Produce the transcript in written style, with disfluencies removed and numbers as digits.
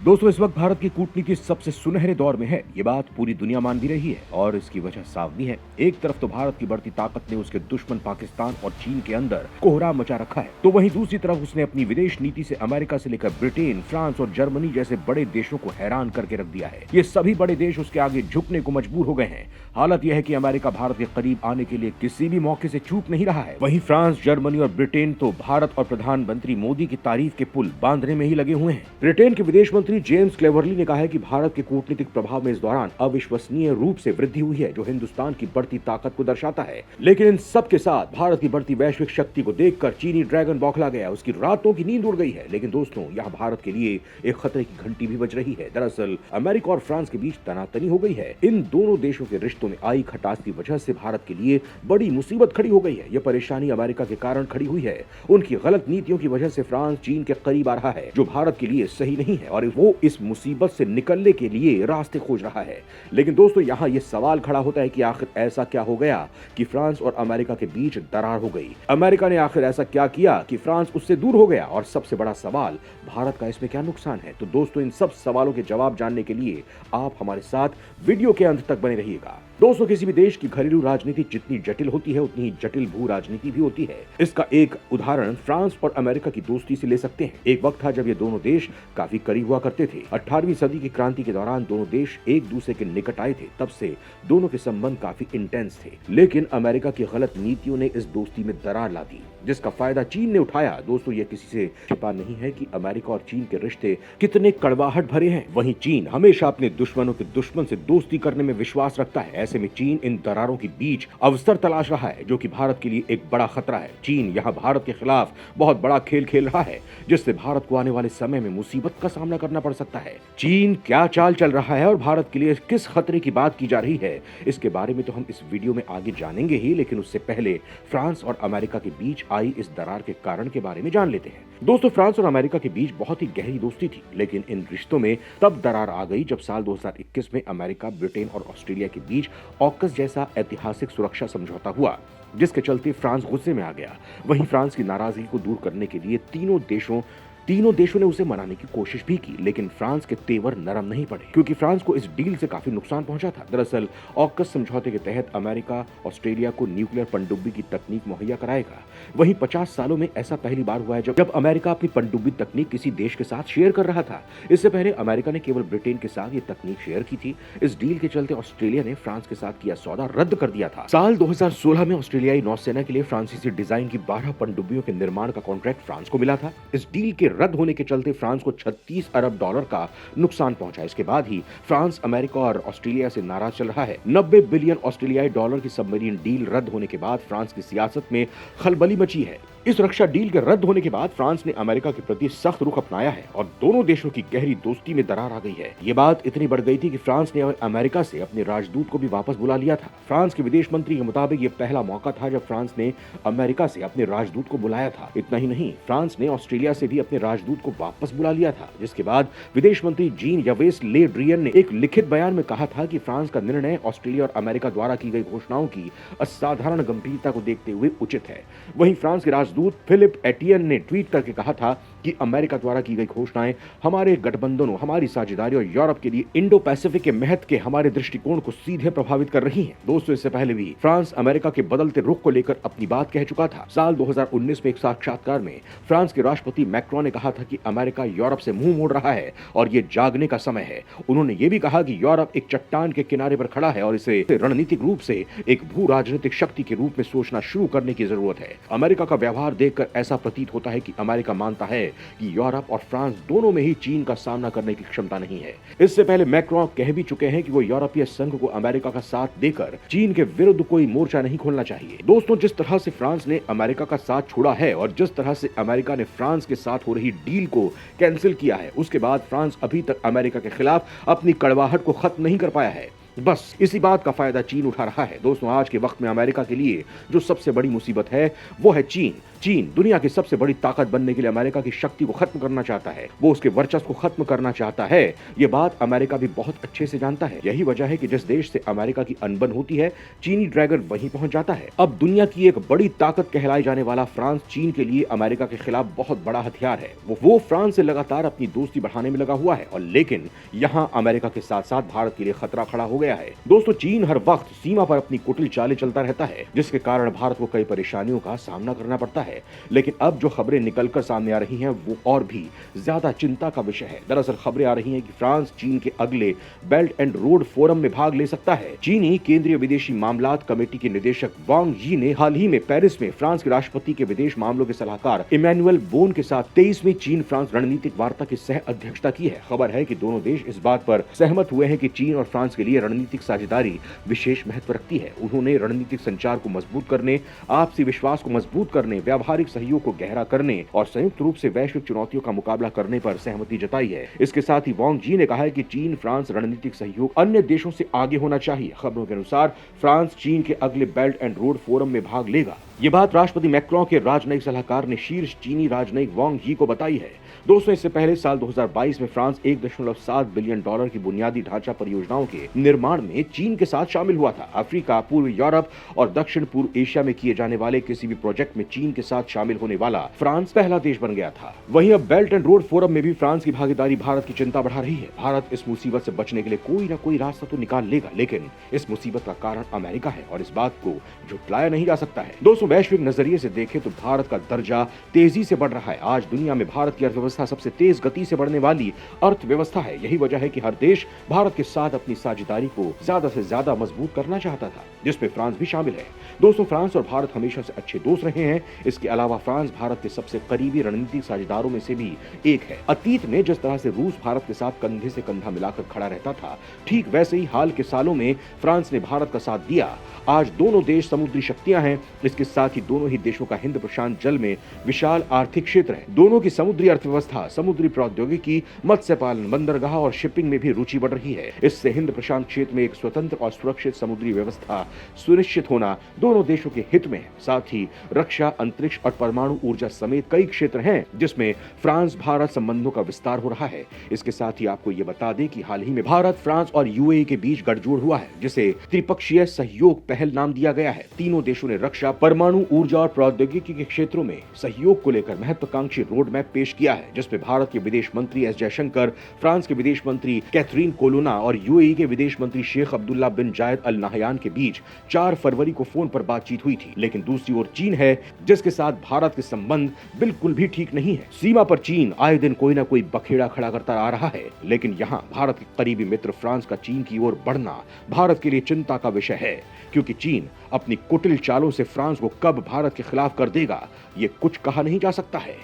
दोस्तों, इस वक्त भारत की कूटनीति सबसे सुनहरे दौर में है। ये बात पूरी दुनिया मान भी रही है और इसकी वजह साफ भी है। एक तरफ तो भारत की बढ़ती ताकत ने उसके दुश्मन पाकिस्तान और चीन के अंदर कोहराम मचा रखा है, तो वहीं दूसरी तरफ उसने अपनी विदेश नीति से अमेरिका से लेकर ब्रिटेन, फ्रांस और जर्मनी जैसे बड़े देशों को हैरान करके रख दिया है। ये सभी बड़े देश उसके आगे झुकने को मजबूर हो गए हैं। हालत यह है कि अमेरिका भारत के करीब आने के लिए किसी भी मौके से चूक नहीं रहा है। वहीं फ्रांस, जर्मनी और ब्रिटेन तो भारत और प्रधानमंत्री मोदी की तारीफ के पुल बांधने में ही लगे हुए हैं। ब्रिटेन के विदेश मंत्री जेम्स क्लेवरली ने कहा है कि भारत के कूटनीतिक प्रभाव में इस दौरान अविश्वसनीय रूप से वृद्धि हुई है, जो हिंदुस्तान की बढ़ती ताकत को दर्शाता है। लेकिन इन सब के साथ भारत की बढ़ती वैश्विक शक्ति को देखकर चीनी ड्रैगन बौखला गया, उसकी रातों की नींद उड़ गई है। लेकिन दोस्तों, यहाँ भारत के लिए एक खतरे की घंटी भी बज रही है। दरअसल अमेरिका और फ्रांस के बीच तनातनी हो गई है। इन दोनों देशों के रिश्तों में आई खटास की वजह से भारत के लिए बड़ी मुसीबत खड़ी हो गई है। यह परेशानी अमेरिका के कारण खड़ी हुई है। उनकी गलत नीतियों की वजह से फ्रांस चीन के करीब आ रहा है, जो भारत के लिए सही नहीं है, और वो इस मुसीबत से निकलने के लिए रास्ते खोज रहा है। लेकिन दोस्तों, यहाँ ये सवाल खड़ा होता है कि आखिर ऐसा क्या हो गया कि फ्रांस और अमेरिका के बीच दरार हो गई। अमेरिका ने आखिर ऐसा क्या किया कि फ्रांस उससे दूर हो गया, और सबसे बड़ा सवाल, भारत का इसमें क्या नुकसान है। तो दोस्तों, इन सब सवालों के जवाब जानने के लिए आप हमारे साथ वीडियो के अंत तक बने रहिएगा। दोस्तों, किसी भी देश की घरेलू राजनीति जितनी जटिल होती है, उतनी ही जटिल भू राजनीति भी होती है। इसका एक उदाहरण फ्रांस और अमेरिका की दोस्ती से ले सकते हैं। एक वक्त था जब ये दोनों देश काफी करीब हुआ करते थे। 18वीं सदी की क्रांति के दौरान दोनों देश एक दूसरे के निकट आए थे। तब से दोनों के संबंध काफी इंटेंस थे। लेकिन अमेरिका की गलत नीतियों ने इस दोस्ती में दरार ला दी, जिसका फायदा चीन ने उठाया। दोस्तों, ये किसी से छिपा नहीं है कि अमेरिका और चीन के रिश्ते कितने कड़वाहट भरे हैं। वहीं चीन हमेशा अपने दुश्मनों के दुश्मन से दोस्ती करने में विश्वास रखता है। ऐसे में चीन इन दरारों के बीच अवसर तलाश रहा है, जो कि भारत के लिए एक बड़ा खतरा है। चीन यहाँ भारत के खिलाफ बहुत बड़ा खेल खेल रहा है, जिससे भारत को आने वाले समय में मुसीबत का सामना करना पड़ सकता है। चीन क्या चाल चल रहा है और भारत के लिए किस खतरे की बात की जा रही है, इसके बारे में तो हम इस वीडियो में आगे जानेंगे ही। लेकिन उससे पहले फ्रांस और अमेरिका के बीच आई इस दरार के कारण के बारे में जान लेते हैं। दोस्तों, फ्रांस और अमेरिका के बीच बहुत ही गहरी दोस्ती थी, लेकिन इन रिश्तों में तब दरार आ गई जब साल 2021 में अमेरिका, ब्रिटेन और ऑस्ट्रेलिया के बीच ऑकस जैसा ऐतिहासिक सुरक्षा समझौता हुआ, जिसके चलते फ्रांस गुस्से में आ गया। वहीं फ्रांस की नाराजगी को दूर करने के लिए तीनों देशों ने उसे मनाने की कोशिश भी की, लेकिन फ्रांस के तेवर नरम नहीं पड़े, क्योंकि फ्रांस को इस डील से काफी नुकसान पहुंचा था। दरअसल ऑकस समझौते के तहत अमेरिका ऑस्ट्रेलिया को न्यूक्लियर पनडुब्बी की तकनीक मुहैया कराएगा। वहीं 50 सालों में ऐसा पहली बार हुआ है जब अमेरिका अपनी पनडुब्बी तकनीक किसी देश के साथ शेयर कर रहा था। इससे पहले अमेरिका ने केवल ब्रिटेन के साथ ये तकनीक शेयर की थी। इस डील के चलते ऑस्ट्रेलिया ने फ्रांस के साथ किया सौदा रद्द कर दिया था। साल 2016 में ऑस्ट्रेलियाई नौसेना के लिए फ्रांसीसी डिजाइन की 12 पनडुब्बियों के निर्माण का कॉन्ट्रैक्ट फ्रांस को मिला था। इस डील के रद्द होने के चलते फ्रांस को 36 अरब डॉलर का नुकसान पहुंचा। इसके बाद ही फ्रांस अमेरिका और ऑस्ट्रेलिया से नाराज चल रहा है। 90 बिलियन ऑस्ट्रेलियाई डॉलर की सबमरीन डील रद्द होने के बाद फ्रांस की सियासत में खलबली मची है। इस रक्षा डील के रद्द होने के बाद फ्रांस ने अमेरिका के प्रति सख्त रुख अपनाया है और दोनों देशों की गहरी दोस्ती में दरार आ गई है। ये बात इतनी बढ़ गई थी कि फ्रांस ने अमेरिका से अपने राजदूत को भी वापस बुला लिया था। फ्रांस के विदेश मंत्री के मुताबिक ये पहला मौका था जब फ्रांस ने अमेरिका से अपने राजदूत को बुलाया था। इतना ही नहीं, फ्रांस ने ऑस्ट्रेलिया से भी अपने राजदूत को वापस बुला लिया था, जिसके बाद विदेश मंत्री जीन यवेस ले ड्रियन ने एक लिखित बयान में कहा था कि फ्रांस का निर्णय ऑस्ट्रेलिया और अमेरिका द्वारा की गई घोषणाओं की असाधारण गंभीरता को देखते हुए उचित है। वहीं फ्रांस के राजदूत फिलिप एटियन ने ट्वीट करके कहा था कि अमेरिका द्वारा की गई घोषणाएं हमारे गठबंधनों, हमारी साझेदारी और यूरोप के लिए इंडो पैसिफिक के महत्व के हमारे दृष्टिकोण को सीधे प्रभावित कर रही हैं। दोस्तों, इससे पहले भी फ्रांस अमेरिका के बदलते रुख को लेकर अपनी बात कह चुका था। साल 2019 में एक साक्षात्कार में फ्रांस के राष्ट्रपति मैक्रोन ने कहा था कि अमेरिका यूरोप से मुंह मोड़ रहा है और ये जागने का समय है। उन्होंने ये भी कहा कि यूरोप एक चट्टान के किनारे पर खड़ा है और इसे रणनीतिक रूप से एक भू राजनीतिक शक्ति के रूप में सोचना शुरू करने की जरूरत है। अमेरिका का व्यवहार देखकर ऐसा प्रतीत होता है कि अमेरिका मानता है कि यूरोप और फ्रांस दोनों में ही चीन का सामना करने की क्षमता नहीं है। इससे पहले मैक्रोन कह भी चुके हैं कि वो यूरोपीय संघ को अमेरिका का साथ देकर चीन के विरुद्ध कोई मोर्चा नहीं खोलना चाहिए। दोस्तों, जिस तरह से फ्रांस ने अमेरिका का साथ छोड़ा है और जिस तरह से अमेरिका ने फ्रांस के साथ हो रही डील को कैंसिल किया है, उसके बाद फ्रांस अभी तक अमेरिका के खिलाफ अपनी कड़वाहट को खत्म नहीं कर पाया है। बस इसी बात का फायदा चीन उठा रहा है। दोस्तों, आज के वक्त में अमेरिका के लिए जो सबसे बड़ी मुसीबत है वो है चीन। चीन दुनिया की सबसे बड़ी ताकत बनने के लिए अमेरिका की शक्ति को खत्म करना चाहता है, वो उसके वर्चस्व को खत्म करना चाहता है। ये बात अमेरिका भी बहुत अच्छे से जानता है। यही वजह है कि जिस देश से अमेरिका की अनबन होती है, चीनी ड्रैगन वहीं पहुंच जाता है। अब दुनिया की एक बड़ी ताकत कहलाई जाने वाला फ्रांस चीन के लिए अमेरिका के खिलाफ बहुत बड़ा हथियार है। वो फ्रांस से लगातार अपनी दोस्ती बढ़ाने में लगा हुआ है और लेकिन यहाँ अमेरिका के साथ साथ भारत के लिए खतरा खड़ा हो गया है। दोस्तों, चीन हर वक्त सीमा पर अपनी कुटिल चालें चलता रहता है, जिसके कारण भारत को कई परेशानियों का सामना करना पड़ता है। लेकिन अब जो खबरें निकलकर सामने आ रही हैं वो और भी ज्यादा चिंता का विषय है। दरअसल खबरें आ रही हैं कि फ्रांस चीन के अगले बेल्ट एंड रोड फोरम में भाग ले सकता है। चीनी केंद्रीय विदेशी मामलात कमेटी के निदेशक वांग यी ने हाल ही में पेरिस में फ्रांस के राष्ट्रपति के विदेश मामलों के सलाहकार इमैनुअल बोन के साथ 23वीं चीन फ्रांस रणनीतिक वार्ता की सह अध्यक्षता की है। खबर है कि दोनों देश इस बात पर सहमत हुए हैं कि चीन और फ्रांस के लिए रणनीतिक साझेदारी विशेष महत्व रखती है। उन्होंने रणनीतिक संचार को मजबूत करने, आपसी विश्वास को मजबूत करने, व्यावहारिक सहयोग को गहरा करने और संयुक्त रूप से वैश्विक चुनौतियों का मुकाबला करने पर सहमति जताई है। इसके साथ ही वांग जी ने कहा है कि चीन फ्रांस रणनीतिक सहयोग अन्य देशों से आगे होना चाहिए। खबरों के अनुसार फ्रांस चीन के अगले बेल्ट एंड रोड फोरम में भाग लेगा। ये बात राष्ट्रपति मैक्रों के राजनयिक सलाहकार ने शीर्ष चीनी राजनयिक वांग यी को बताई है। दोस्तों, इससे पहले साल 2022 में फ्रांस 1.7 बिलियन डॉलर की बुनियादी ढांचा परियोजनाओं के निर्माण में चीन के साथ शामिल हुआ था। अफ्रीका, पूर्वी यूरोप और दक्षिण पूर्व एशिया में किए जाने वाले किसी भी प्रोजेक्ट में चीन के साथ शामिल होने वाला फ्रांस पहला देश बन गया था। वहीं अब बेल्ट एंड रोड फोरम में भी फ्रांस की भागीदारी भारत की चिंता बढ़ा रही है। भारत इस मुसीबत से बचने के लिए कोई ना कोई रास्ता तो निकाल लेगा, लेकिन इस मुसीबत का कारण अमेरिका है और इस बात को झुटलाया नहीं जा सकता है। दोस्तों, वैश्विक नजरिए से देखें तो भारत का दर्जा तेजी से बढ़ रहा है। आज दुनिया में भारत की अर्थव्यवस्था सबसे तेज गति से बढ़ने वाली अर्थव्यवस्था है। यही वजह है कि हर देश भारत के साथ अपनी साझेदारी को ज्यादा से ज्यादा मजबूत करना चाहता था, जिसमें फ्रांस भी शामिल है। दोस्तों, फ्रांस और भारत हमेशा से अच्छे दोस्त रहे हैं। इसके अलावा फ्रांस भारत के सबसे करीबी रणनीतिक साझेदारों में से भी एक है। अतीत में जिस तरह से रूस भारत के साथ कंधे से कंधा मिलाकर खड़ा रहता था, ठीक वैसे ही हाल के सालों में फ्रांस ने भारत का साथ दिया। आज दोनों देश समुद्री शक्तियां हैं। इसके साथ ही दोनों ही देशों का हिंद प्रशांत जल में विशाल आर्थिक क्षेत्र है। दोनों की समुद्री अर्थव्यवस्था, समुद्री प्रौद्योगिकी, मत्स्य पालन, बंदरगाह और शिपिंग में भी रुचि बढ़ रही है। इससे हिंद प्रशांत क्षेत्र में एक स्वतंत्र और सुरक्षित समुद्री व्यवस्था सुनिश्चित होना दोनों देशों के हित में है। साथ ही रक्षा, अंतरिक्ष और परमाणु ऊर्जा समेत कई क्षेत्र हैं जिसमें फ्रांस भारत संबंधों का विस्तार हो रहा है। इसके साथ ही आपको ये बता दें कि हाल ही में भारत, फ्रांस और यूएई के बीच गठजोड़ हुआ है, जिसे त्रिपक्षीय सहयोग पहल नाम दिया गया है। तीनों देशों ने रक्षा, परमाणु ऊर्जा और प्रौद्योगिकी के क्षेत्रों में सहयोग को लेकर महत्वाकांक्षी रोड मैप पेश किया है, जिसमें भारत के विदेश मंत्री एस जयशंकर, फ्रांस के विदेश मंत्री कैथरीन कोलोना और यूएई के विदेश मंत्री शेख अब्दुल्ला बिन जायद अल नाहयान के बीच 4 फरवरी को फोन पर बातचीत हुई थी। लेकिन दूसरी ओर चीन है, जिसके साथ भारत के संबंध बिल्कुल भी ठीक नहीं है। सीमा पर चीन आए दिन कोई ना कोई बखेड़ा खड़ा करता आ रहा है, लेकिन यहाँ भारत के करीबी मित्र फ्रांस का चीन की ओर बढ़ना भारत के लिए चिंता का विषय है, क्योंकि चीन अपनी कुटिल चालों से फ्रांस को कब भारत के खिलाफ कर देगा, ये कुछ कहा नहीं जा सकता है।